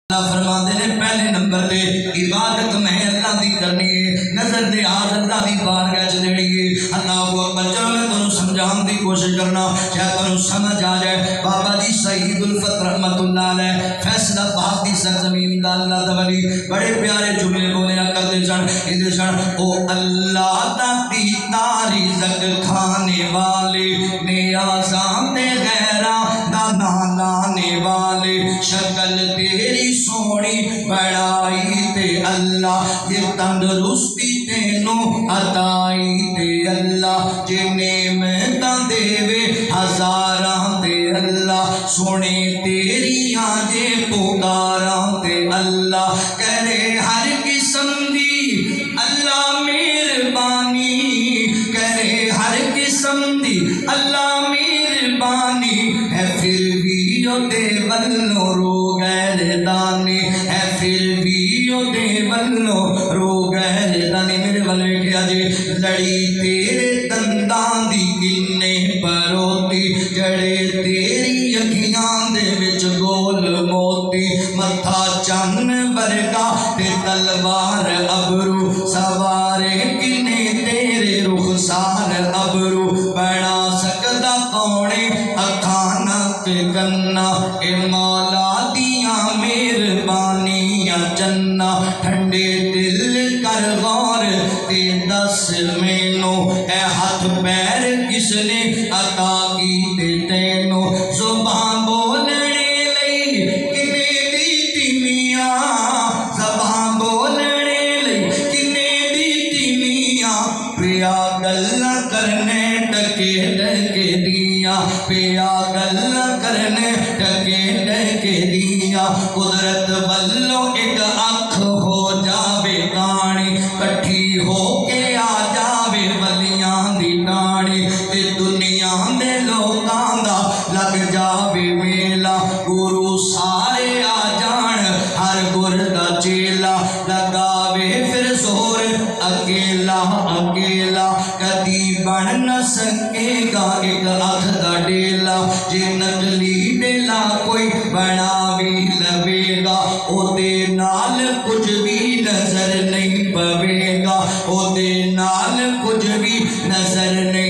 फरमाते ने पहले नंबर पे इबादत मैं अल्लाह दी करनी है, नजर दे आज अल्लाह दी बारगाह च देनी है। अल्लाह को अकबर चलो मैं तुहानू समझाने की कोशिश करना, शायद तुहानू समझ आ जाए। बाबा जी शहीदुल फत रहमतुल्लाह अलैह फैसलाबाद दी सरजमीन दा अल्लाह दा वली बड़े प्यारे जुमले बोलिया करते सन। इधर सन ओ अल्लाह दा दीदार रिज़्क खाने वाले, नियाज़ां ते गैरा दा ना लाने वाले, शक्ल तेरी सोनी बड़ाई ते अल्लाह, ये तंदुरुस्ती तेनू अताई ते अल्लाह, जे नेमतां देवे हज़ारां ते अल्लाह, सुने तेरियां जे पुकारां ते अल्लाह, करे हर किस्म दी अल्लाह मेहरबानी, करे हर किस्म दी अल्लाह मेहरबानी है, फिर भी ओदे वल्लों रो गैरदानी है, फिर भी ओदे वल्लों रो गैरदानी। मेरे वाल वेखिया जे लड़ी तेरे दंदां दी किन्ने परोती, जड़े तेरी अखियां दे विच गोल मोती, मत्था चन्न वर्गा ते तलवार अबरू, सवारे किन्ने तेरे रुखसार अबरू, बना सकदा कौने अखां नाक गन्ना, ए मौला दिया मेहरबानियां चन्ना, ठंडे दिल कर गौर ते दस मैनू, ए हाथ पैर किसने अता कीते तैनू, जुबान बोलने लई किने दीती मियां, जुबान बोलने लई किने दीती मियां, पिया गल्लां करने टके टके दिया, पिया गल्लां करने टके टके दिया, कुदरत वल्लों एक अख हो जावे कानी, कट्ठी हो के आ जावे वलियां दी टाणी, ते दुनिया दे लोकां दा लग जावे मेला, गुरु सारे आ जान हर गुर दा चेला, लगावे फिर जोर अकेला अकेला, कदी बन न सकेगा एक अख दा डेला, जे नकली डेला कोई बना भी लवेगा, ओदे नाल कुछ भी नजर नहीं पवेगा, ओदे नाल कुछ भी नजर नहीं